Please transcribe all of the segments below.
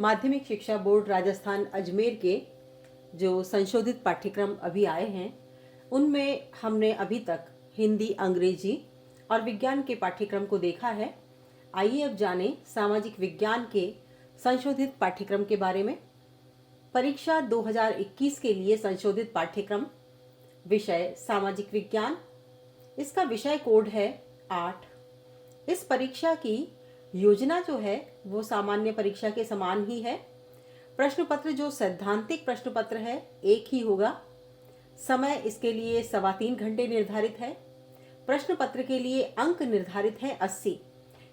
माध्यमिक शिक्षा बोर्ड राजस्थान अजमेर के जो संशोधित पाठ्यक्रम अभी आए हैं उनमें हमने अभी तक हिंदी, अंग्रेजी और विज्ञान के पाठ्यक्रम को देखा है। आइए अब जानें सामाजिक विज्ञान के संशोधित पाठ्यक्रम के बारे में। परीक्षा 2021 के लिए संशोधित पाठ्यक्रम, विषय सामाजिक विज्ञान, इसका विषय कोड है 8। इस परीक्षा की योजना जो है वो सामान्य परीक्षा के समान ही है। प्रश्न पत्र जो सैद्धांतिक प्रश्न पत्र है एक ही होगा। समय इसके लिए 3.25 घंटे निर्धारित है। प्रश्न पत्र के लिए अंक निर्धारित है 80,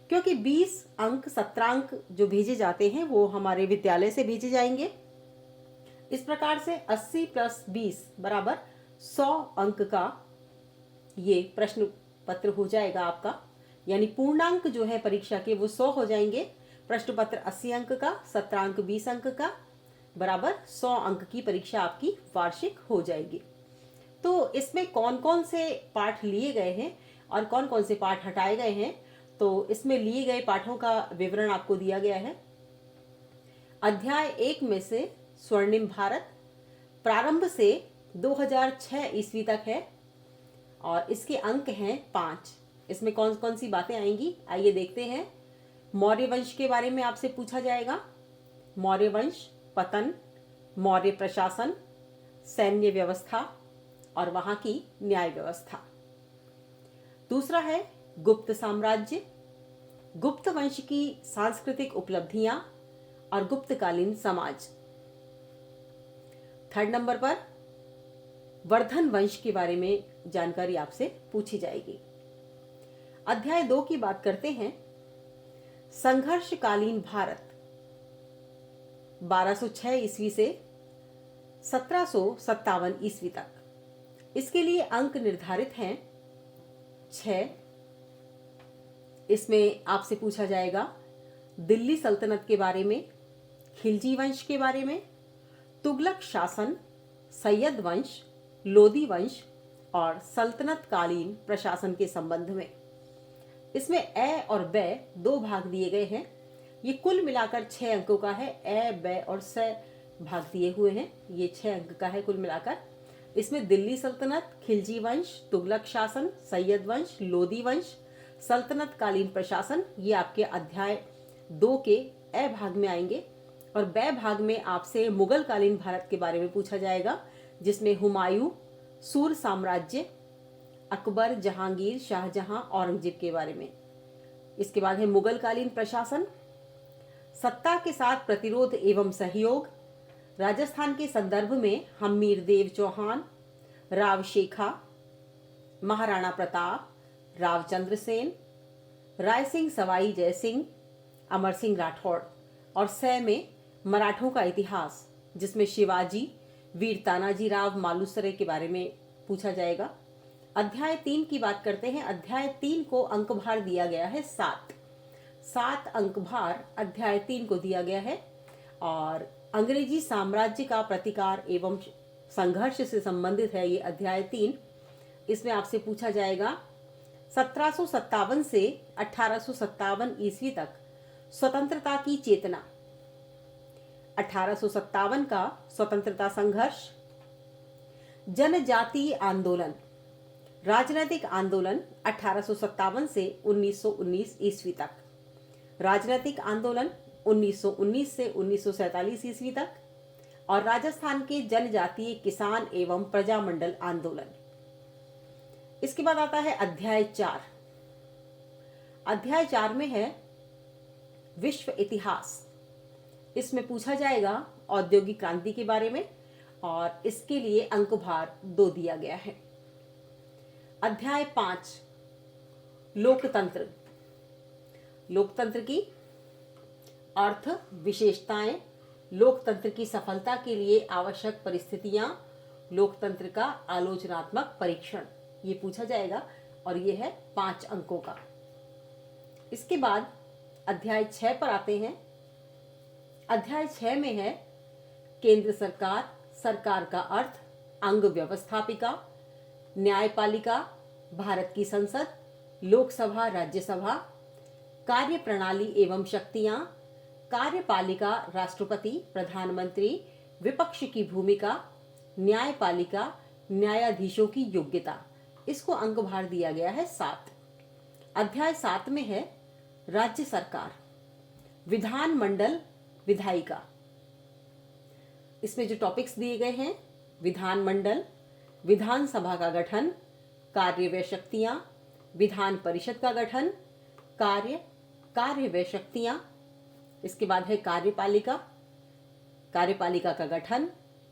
क्योंकि 20 अंक सत्रांक जो भेजे जाते हैं वो हमारे विद्यालय से भेजे जाएंगे। इस प्रकार से 80 + 20 बराबर 100 अंक का ये प्रश्न पत्र हो जाएगा आपका, यानी पूर्णांक जो है परीक्षा के वो 100 हो जाएंगे। प्रश्न पत्र 80 अंक का, सत्रांक 20 अंक का, बराबर 100 अंक की परीक्षा आपकी वार्षिक हो जाएगी। तो इसमें कौन कौन से पाठ लिए गए हैं और कौन कौन से पाठ हटाए गए हैं, तो इसमें लिए गए पाठों का विवरण आपको दिया गया है। अध्याय 1 में से स्वर्णिम भारत प्रारंभ से 2006 ईस्वी तक है और इसके अंक हैं 5। इसमें कौन कौन सी बातें आएंगी, आइए देखते हैं। मौर्य वंश के बारे में आपसे पूछा जाएगा। मौर्य वंश, पतन, मौर्य प्रशासन, सैन्य व्यवस्था और वहां की न्याय व्यवस्था। दूसरा है गुप्त साम्राज्य, गुप्त वंश की सांस्कृतिक उपलब्धियां और गुप्तकालीन समाज। थर्ड नंबर पर वर्धन वंश के बारे में जानकारी आपसे पूछी जाएगी। अध्याय 2 की बात करते हैं। संघर्षकालीन भारत 1206 ईस्वी से 1757 ईस्वी तक। इसके लिए अंक निर्धारित हैं 6। इसमें आपसे पूछा जाएगा दिल्ली सल्तनत के बारे में, खिलजी वंश के बारे में, तुगलक शासन, सैयद वंश, लोदी वंश और सल्तनत कालीन प्रशासन के संबंध में। इसमें ए और ब 2 भाग दिए गए हैं। ये कुल मिलाकर 6 अंकों का है। ए, ब और स भाग दिए हुए हैं, ये 6 अंक का है कुल मिलाकर। इसमें दिल्ली सल्तनत, खिलजी वंश, तुगलक शासन, सैयद वंश, लोदी वंश, सल्तनत कालीन प्रशासन, ये आपके अध्याय 2 के ए भाग में आएंगे। और ब भाग में आपसे मुगल कालीन भारत के बारे में पूछा जाएगा, जिसमें हुमायूं, सूर साम्राज्य, अकबर, जहांगीर, शाहजहां, औरंगजेब के बारे में। इसके बाद है मुगल कालीन प्रशासन, सत्ता के साथ प्रतिरोध एवं सहयोग, राजस्थान के संदर्भ में हम्मीर देव चौहान, राव शेखा, महाराणा प्रताप, राव चंद्रसेन, राय सिंह सवाई जय सिंह, अमर सिंह राठौड़। और स में मराठों का इतिहास, जिसमें शिवाजी, वीर तानाजी राव मालुसरे के बारे में पूछा जाएगा। अध्याय 3 की बात करते हैं। अध्याय 3 को अंक भार दिया गया है 7 अंक भार अध्याय 3 को दिया गया है। और अंग्रेजी साम्राज्य का प्रतिकार एवं संघर्ष से संबंधित है ये अध्याय 3। इसमें आपसे पूछा जाएगा 1757 से 1857 ईस्वी तक स्वतंत्रता की चेतना, 1857 का स्वतंत्रता संघर्ष, जनजातीय आंदोलन, राजनैतिक आंदोलन 1857 से 1919 ईस्वी तक, राजनैतिक आंदोलन 1919 से 1947 ईस्वी तक, और राजस्थान के जनजातीय किसान एवं प्रजामंडल आंदोलन। इसके बाद आता है अध्याय 4। अध्याय 4 में है विश्व इतिहास। इसमें पूछा जाएगा औद्योगिक क्रांति के बारे में और इसके लिए अंक भार 2 दिया गया है। अध्याय 5 लोकतंत्र, लोकतंत्र की अर्थ, विशेषताएं, लोकतंत्र की सफलता के लिए आवश्यक परिस्थितियां, लोकतंत्र का आलोचनात्मक परीक्षण, ये पूछा जाएगा और ये है 5 अंकों का। इसके बाद अध्याय 6 पर आते हैं। अध्याय 6 में है केंद्र सरकार, सरकार का अर्थ, अंग व्यवस्थापिका, न्यायपालिका, भारत की संसद, लोकसभा, राज्यसभा, कार्य प्रणाली एवं शक्तियां, कार्यपालिका, राष्ट्रपति, प्रधानमंत्री, विपक्ष की भूमिका, न्यायपालिका, न्यायाधीशों की योग्यता। इसको अंक भार दिया गया है 7। अध्याय 7 में है राज्य सरकार, विधानमंडल, विधायिका। इसमें जो टॉपिक्स दिए गए हैं, विधानमंडल, विधानसभा का गठन, कार्य व शक्तियां, विधान परिषद का गठन, कार्य व शक्तियां। इसके बाद है कार्यपालिका, कार्यपालिका का गठन,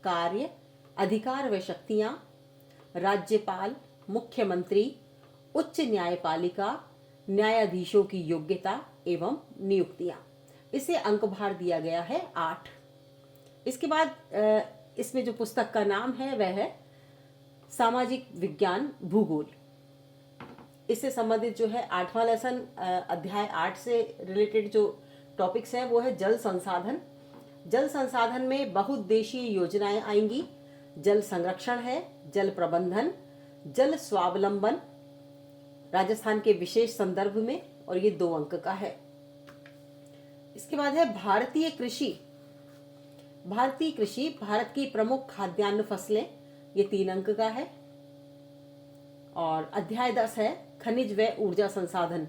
कार्य, अधिकार व शक्तियां, राज्यपाल, मुख्यमंत्री, उच्च न्यायपालिका, न्यायाधीशों की योग्यता एवं नियुक्तियां। इसे अंक भार दिया गया है 8। इसके बाद इसमें जो पुस्तक का नाम है वह है सामाजिक विज्ञान भूगोल। इससे संबंधित जो है 8वां लेसन, अध्याय 8 से रिलेटेड जो टॉपिक्स हैं वो है जल संसाधन। जल संसाधन में बहुउद्देशीय योजनाएं आएंगी। जल संरक्षण है, जल प्रबंधन, जल स्वावलंबन, राजस्थान के विशेष संदर्भ में, और ये 2 अंक का है। इसके बाद है भारतीय कृषि। भारतीय कृषि, भारत की प्रमुख खाद्यान्न फसलें, ये 3 अंक का है। और अध्याय 10 है खनिज व ऊर्जा संसाधन।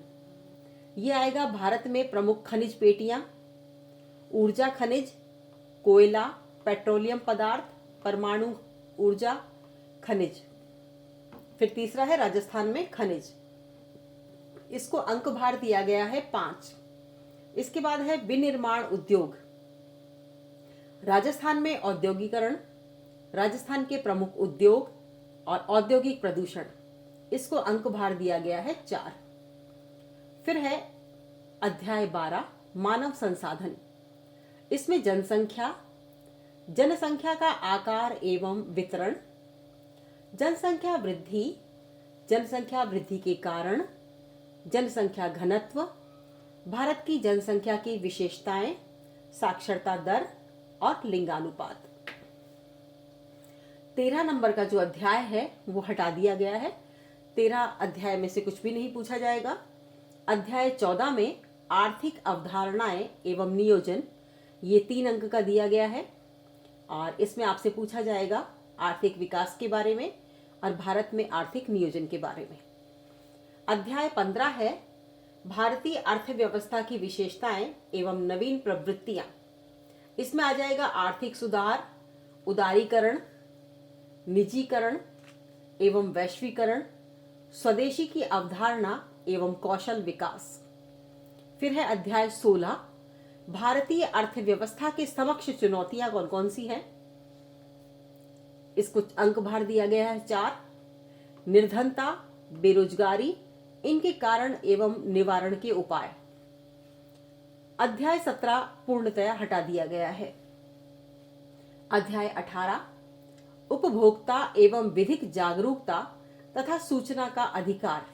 ये आएगा भारत में प्रमुख खनिज पेटियां, ऊर्जा खनिज, कोयला, पेट्रोलियम पदार्थ, परमाणु ऊर्जा, खनिज। फिर तीसरा है राजस्थान में खनिज। इसको अंक भार दिया गया है 5। इसके बाद है विनिर्माण उद्योग। राजस्थान में औद्योगिकरण, राजस्थान के प्रमुख उद्योग और औद्योगिक प्रदूषण। इसको अंक भार दिया गया है 4। फिर है अध्याय 12 मानव संसाधन। इसमें जनसंख्या, जनसंख्या का आकार एवं वितरण, जनसंख्या वृद्धि, जनसंख्या वृद्धि के कारण, जनसंख्या घनत्व, भारत की जनसंख्या की विशेषताएं, साक्षरता दर और लिंगानुपात। 13 नंबर का जो अध्याय है वो हटा दिया गया है। 13 अध्याय में से कुछ भी नहीं पूछा जाएगा। अध्याय 14 में आर्थिक अवधारणाएं एवं नियोजन, ये 3 अंक का दिया गया है। और इसमें आपसे पूछा जाएगा आर्थिक विकास के बारे में और भारत में आर्थिक नियोजन के बारे में। अध्याय 15 है भारतीय अर्थव्यवस्था की विशेषताएं एवं नवीन प्रवृत्तियां। इसमें आ जाएगा आर्थिक सुधार, उदारीकरण, निजीकरण एवं वैश्वीकरण, स्वदेशी की अवधारणा एवं कौशल विकास। फिर है अध्याय 16 भारतीय अर्थव्यवस्था के समक्ष चुनौतियां कौन कौन सी हैं। इसको अंक भार दिया गया है 4। निर्धनता, बेरोजगारी, इनके कारण एवं निवारण के उपाय। अध्याय 17 पूर्णतया हटा दिया गया है। अध्याय 18 उपभोक्ता एवं विधिक जागरूकता तथा सूचना का अधिकार।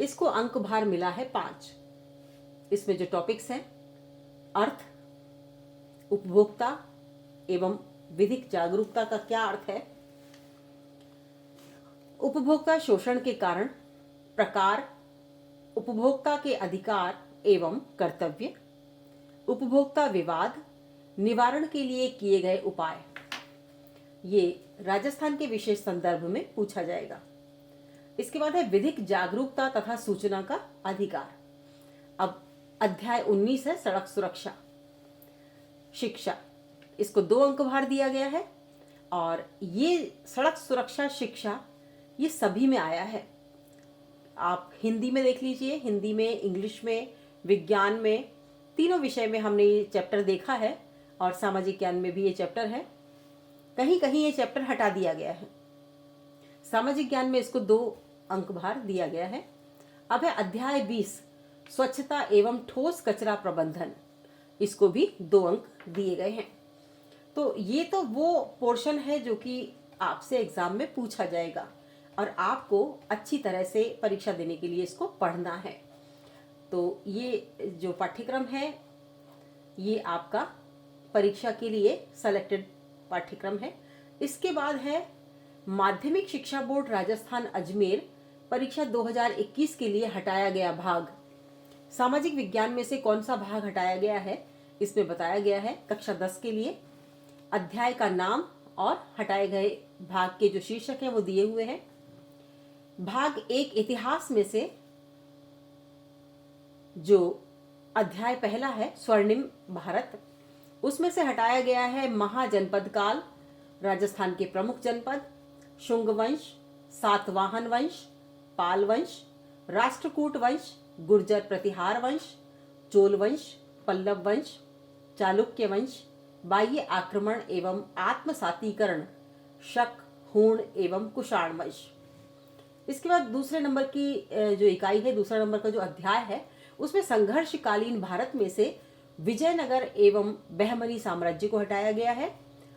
इसको अंक भार मिला है 5। इसमें जो टॉपिक्स हैं अर्थ, उपभोक्ता एवं विधिक जागरूकता का क्या अर्थ है, उपभोक्ता शोषण के कारण, प्रकार, उपभोक्ता के अधिकार एवं कर्तव्य, उपभोक्ता विवाद, निवारण के लिए किए गए उपाय। ये राजस्थान के विशेष संदर्भ में पूछा जाएगा। इसके बाद है विधिक जागरूकता तथा सूचना का अधिकार। अब अध्याय 19 है सड़क सुरक्षा, शिक्षा। इसको 2 अंक भार दिया गया है। और ये सड़क सुरक्षा शिक्षा ये सभी में आया है। आप हिंदी में देख लीजिए, हिंदी में, इंग्लिश में, विज्ञान में, तीनों विषय में हमने ये चैप्टर देखा है। और सामाजिक ज्ञान में भी ये चैप्टर है। कहीं कहीं ये चैप्टर हटा दिया गया है। सामाजिक ज्ञान में इसको 2 अंक भार दिया गया है। अब है अध्याय 20 स्वच्छता एवं ठोस कचरा प्रबंधन। इसको भी 2 अंक दिए गए हैं। तो ये तो वो पोर्शन है जो कि आपसे एग्जाम में पूछा जाएगा और आपको अच्छी तरह से परीक्षा देने के लिए इसको पढ़ना है। तो ये जो पाठ्यक्रम है ये आपका परीक्षा के लिए सेलेक्टेड पाठ्यक्रम है। इसके बाद है माध्यमिक शिक्षा बोर्ड राजस्थान अजमेर परीक्षा 2021 के लिए हटाया गया भाग। सामाजिक विज्ञान में से कौन सा भाग हटाया गया है इसमें बताया गया है कक्षा 10 के लिए। अध्याय का नाम और हटाए गए भाग के जो शीर्षक हैं वो दिए हुए हैं। भाग 1 इतिहास में से जो अध्याय पहला है स्वर्णिम भारत, उसमें से हटाया गया है महाजनपद काल, राजस्थान के प्रमुख जनपद, शुंग वंश, सातवाहन वंश, पाल वंश, राष्ट्रकूट वंश, गुर्जर प्रतिहार वंश, चोल वंश, पल्लव वंश, चालुक्य वंश, बाह्य आक्रमण एवं आत्मसातीकरण, शक, हूण एवं कुषाण वंश। इसके बाद दूसरे नंबर की जो इकाई है, दूसरा नंबर का जो अध्याय है, उसमें संघर्षकालीन भारत में से विजयनगर एवं बहमनी साम्राज्य को हटाया गया है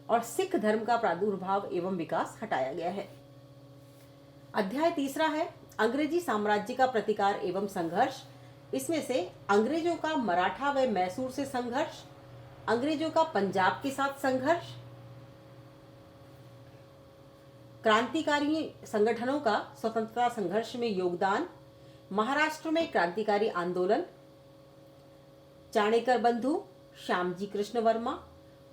और सिख धर्म का प्रादुर्भाव एवं विकास हटाया गया है। अध्याय तीसरा है अंग्रेजी साम्राज्य का प्रतिकार एवं संघर्ष। इसमें से अंग्रेजों का मराठा व मैसूर से संघर्ष, अंग्रेजों का पंजाब के साथ संघर्ष, क्रांतिकारी संगठनों का स्वतंत्रता संघर्ष में योगदान, महाराष्ट्र में क्रांतिकारी आंदोलन, चाणेकर बंधु, श्यामजी कृष्ण वर्मा,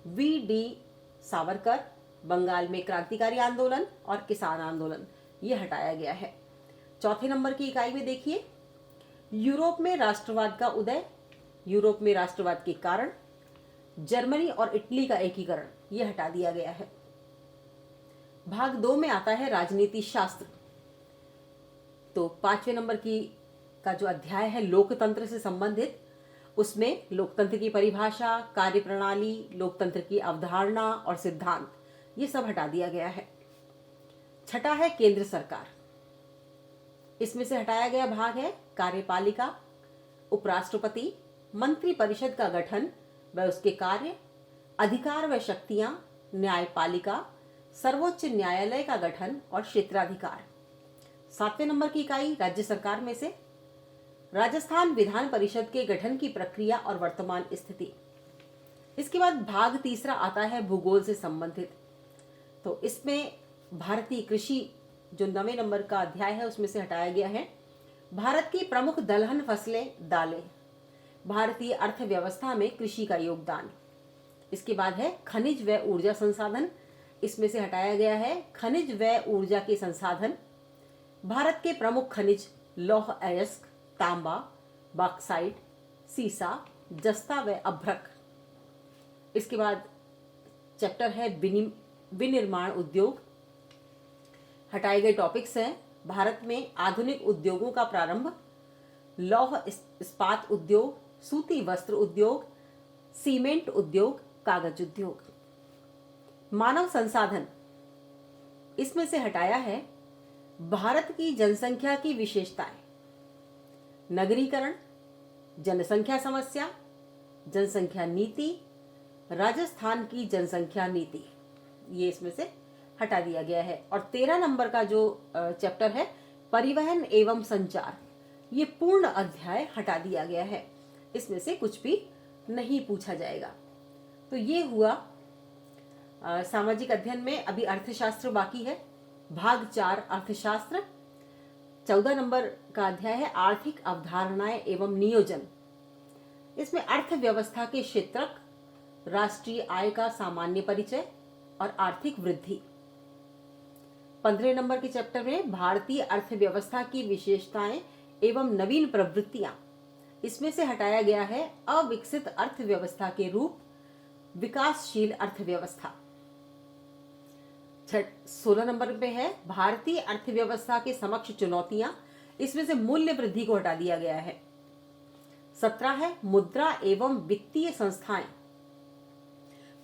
वी.डी. सावरकर, बंगाल में क्रांतिकारी आंदोलन और किसान आंदोलन, ये हटाया गया है। चौथे नंबर की इकाई में देखिए यूरोप में राष्ट्रवाद का उदय, यूरोप में राष्ट्रवाद के कारण, जर्मनी और इटली का एकीकरण, ये हटा दिया गया है। भाग 2 में आता है राजनीति शास्त्र। तो 5वें नंबर की का जो अध्याय है लोकतंत्र से संबंधित, उसमें लोकतंत्र की परिभाषा, कार्यप्रणाली, लोकतंत्र की अवधारणा और सिद्धांत, ये सब हटा दिया गया है। छठा है केंद्र सरकार। इसमें से हटाया गया भाग है कार्यपालिका, उपराष्ट्रपति, मंत्री परिषद का गठन व उसके कार्य, अधिकार व शक्तियां, न्यायपालिका, सर्वोच्च न्यायालय का गठन और क्षेत्राधिकार। 7वें नंबर की इकाई राज्य सरकार में से राजस्थान विधान परिषद के गठन की प्रक्रिया और वर्तमान स्थिति। इसके बाद भाग तीसरा आता है भूगोल से संबंधित। तो इसमें भारतीय कृषि जो 9वें नंबर का अध्याय है उसमें से हटाया गया है भारत की प्रमुख दलहन फसलें, दालें, भारतीय अर्थव्यवस्था में कृषि का योगदान। इसके बाद है खनिज व ऊर्जा संसाधन। इसमें से हटाया गया है खनिज व ऊर्जा के संसाधन, भारत के प्रमुख खनिज लौह अयस्क, तांबा, बॉक्साइट, सीसा, जस्ता व अभ्रक। इसके बाद चैप्टर है विनिर्माण उद्योग। हटाए गए टॉपिक्स हैं भारत में आधुनिक उद्योगों का प्रारंभ, लौह इस्पात उद्योग, सूती वस्त्र उद्योग, सीमेंट उद्योग, कागज उद्योग। मानव संसाधन, इसमें से हटाया है भारत की जनसंख्या की विशेषताएं, नगरीकरण, जनसंख्या समस्या, जनसंख्या नीति, राजस्थान की जनसंख्या नीति, ये इसमें से हटा दिया गया है। और 13 नंबर का जो चैप्टर है परिवहन एवं संचार, ये पूर्ण अध्याय हटा दिया गया है। इसमें से कुछ भी नहीं पूछा जाएगा। तो ये हुआ सामाजिक अध्ययन में। अभी अर्थशास्त्र बाकी है। भाग 4 अर्थशास्त्र। 14 नंबर का अध्याय है आर्थिक अवधारणाएं एवं नियोजन। इसमें अर्थव्यवस्था के क्षेत्रक, राष्ट्रीय आय का सामान्य परिचय और आर्थिक वृद्धि। 15 नंबर के चैप्टर में भारतीय अर्थव्यवस्था की विशेषताएं एवं नवीन प्रवृत्तियां। इसमें से हटाया गया है अविकसित अर्थव्यवस्था के रूप, विकासशील अर्थव्यवस्था। 16 नंबर पे है भारतीय अर्थव्यवस्था के समक्ष चुनौतियां। इसमें से मूल्य वृद्धि को हटा दिया गया है। 17 है मुद्रा एवं वित्तीय संस्थाएं।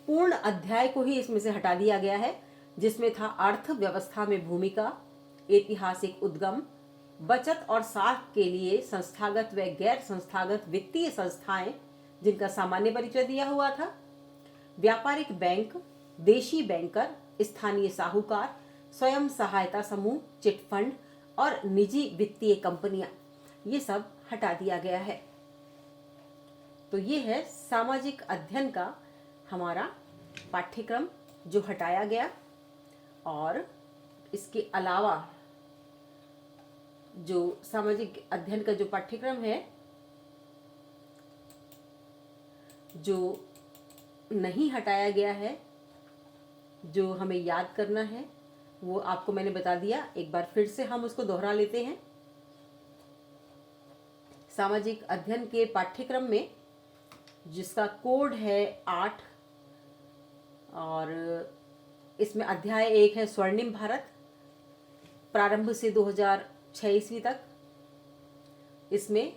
पूर्ण अध्याय को ही इसमें से हटा दिया गया है, जिसमें था अर्थव्यवस्था में भूमिका, ऐतिहासिक उद्गम, बचत और साख के लिए संस्थागत व गैर संस्थागत वित्तीय संस्थाएं जिनका सामान्य परिचय दिया हुआ था, व्यापारिक बैंक, देशी बैंकर, स्थानीय साहूकार, स्वयं सहायता समूह, चिट फंड और निजी वित्तीय कंपनियां, ये सब हटा दिया गया है। तो ये है सामाजिक अध्ययन का हमारा पाठ्यक्रम जो हटाया गया। और इसके अलावा जो सामाजिक अध्ययन का जो पाठ्यक्रम है जो नहीं हटाया गया है, जो हमें याद करना है, वो आपको मैंने बता दिया। एक बार फिर से हम उसको दोहरा लेते हैं। सामाजिक अध्ययन के पाठ्यक्रम में, जिसका कोड है 8, और इसमें अध्याय 1 है स्वर्णिम भारत, प्रारंभ से 2006 ईस्वी तक। इसमें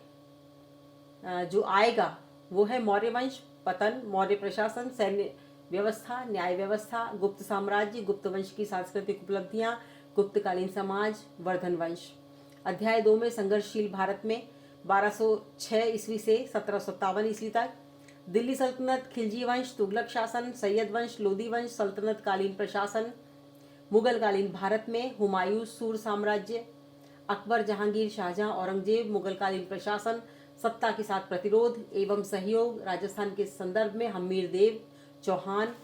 जो आएगा वो है मौर्य वंश, पतन, मौर्य प्रशासन, सैन्य व्यवस्था, न्याय व्यवस्था, गुप्त साम्राज्य, गुप्त वंश की सांस्कृतिक उपलब्धियां, गुप्तकालीन समाज, वर्धन वंश। अध्याय 2 में संघर्षशील भारत में 1206 ईस्वी से 1757 ईस्वी तक, दिल्ली सल्तनत, खिलजी वंश, तुगलक शासन, सैयद वंश, लोदी वंश, सल्तनत कालीन प्रशासन, मुगल कालीन भारत में हुमायूं सूर साम्राज्य, अकबर, जहांगीर, शाहजहां, औरंगजेब, मुगल कालीन प्रशासन, सत्ता के साथ प्रतिरोध एवं सहयोग, राजस्थान के संदर्भ में हमीर देव चौहान,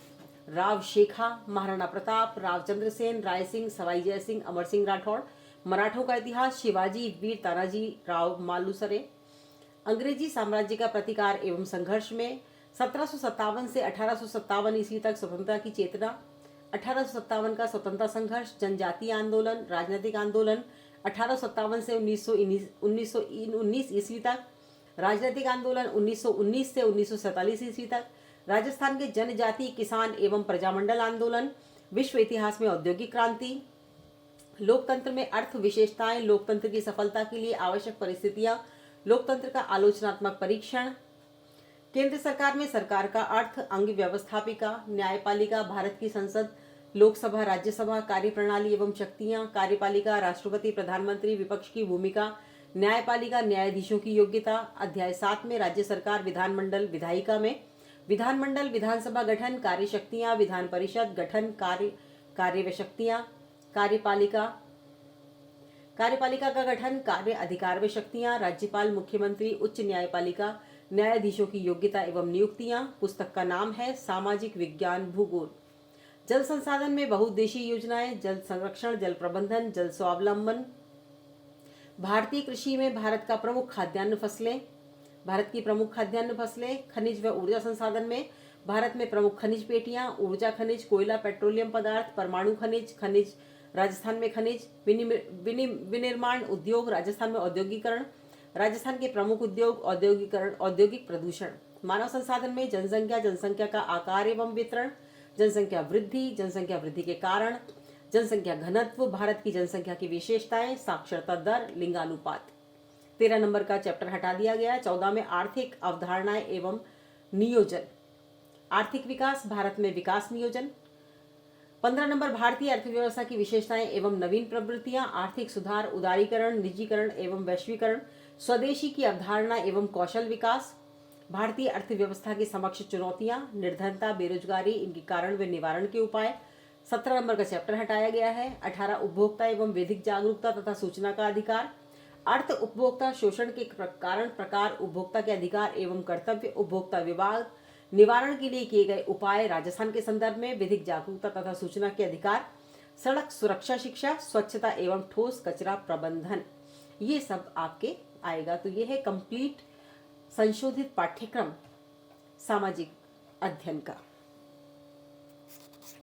राव शेखा, महाराणा प्रताप, राव चंद्रसेन, राय सिंह, सवाई जय सिंह, अमर सिंह राठौड़, मराठों का इतिहास, शिवाजी, वीर तानाजी राव मालुसरे, अंग्रेजी साम्राज्य का प्रतिकार एवं संघर्ष में 1757 से 1857 ईस्वी तक स्वतंत्रता की चेतना, 1857 का स्वतंत्रता संघर्ष, जनजातीय आंदोलन, राजनीतिक आंदोलन, 1857 से 1919 ईस्वी तक, राजनीतिक आंदोलन 1919 से 1947 ईस्वी तक, राजस्थान के जनजाति, किसान एवं प्रजामंडल आंदोलन, विश्व इतिहास में औद्योगिक क्रांति, लोकतंत्र में अर्थ विशेषताएं, लोकतंत्र की सफलता के लिए आवश्यक परिस्थितियां, लोकतंत्र का आलोचनात्मक परीक्षण, केंद्र सरकार में सरकार का अर्थ, अंग व्यवस्थापिका, न्यायपालिका, भारत की संसद, लोकसभा, राज्यसभा, कार्यप्रणाली एवं शक्तियां, कार्यपालिका, राष्ट्रपति, प्रधानमंत्री, विपक्ष की भूमिका, न्यायपालिका, न्यायाधीशों की योग्यता। अध्याय 7 में राज्य सरकार, विधानमंडल, विधायिका में विधानमंडल, विधानसभा गठन, कार्यशक्तियां, विधान परिषद गठन, कार्य व शक्तियां, कार्यपालिका का गठन, कार्य, अधिकार व शक्तियां, राज्यपाल, मुख्यमंत्री, उच्च न्यायपालिका, न्यायाधीशों की योग्यता एवं नियुक्तियां। पुस्तक का नाम है सामाजिक विज्ञान भूगोल। जल संसाधन में बहुउद्देशीय योजनाएं, जल संरक्षण, जल प्रबंधन, जल स्वावलंबन, भारतीय कृषि में भारत की प्रमुख खाद्यान्न फसलें, खनिज व ऊर्जा संसाधन में भारत में प्रमुख खनिज पेटियां, ऊर्जा खनिज, कोयला, पेट्रोलियम पदार्थ, परमाणु खनिज, राजस्थान में खनिज, विनिर्माण उद्योग, राजस्थान में औद्योगिकरण, राजस्थान के प्रमुख उद्योग, औद्योगिक प्रदूषण। मानव संसाधन में जनसंख्या का आकार एवं वितरण, जनसंख्या वृद्धि के कारण, जनसंख्या घनत्व, भारत की जनसंख्या की विशेषताएं, साक्षरता दर, लिंगानुपात। 13 नंबर का चैप्टर हटा दिया गया। 14 में आर्थिक अवधारणाएं एवं नियोजन, आर्थिक विकास, भारत में विकास नियोजन। 15 नंबर भारतीय अर्थव्यवस्था की विशेषताएं एवं नवीन प्रवृत्तियां, आर्थिक सुधार, उदारीकरण, निजीकरण एवं वैश्वीकरण, स्वदेशी की अवधारणा एवं कौशल विकास, भारतीय अर्थव्यवस्था के समक्ष चुनौतियां, निर्धनता, बेरोजगारी, इनके कारण व निवारण के उपाय। 17 नंबर का चैप्टर हटाया गया है। 18 उपभोक्ता एवं विधिक जागरूकता तथा सूचना का अधिकार, अर्थ उपभोक्ता शोषण के कारण, प्रकार, उपभोक्ता के अधिकार एवं कर्तव्य, उपभोक्ता विवाद निवारण के लिए किए गए उपाय, राजस्थान के संदर्भ में विधिक जागरूकता तथा सूचना के अधिकार, सड़क सुरक्षा शिक्षा, स्वच्छता एवं ठोस कचरा प्रबंधन, ये सब आपके आएगा। तो ये है कंप्लीट संशोधित पाठ्यक्रम सामाजिक अध्ययन का।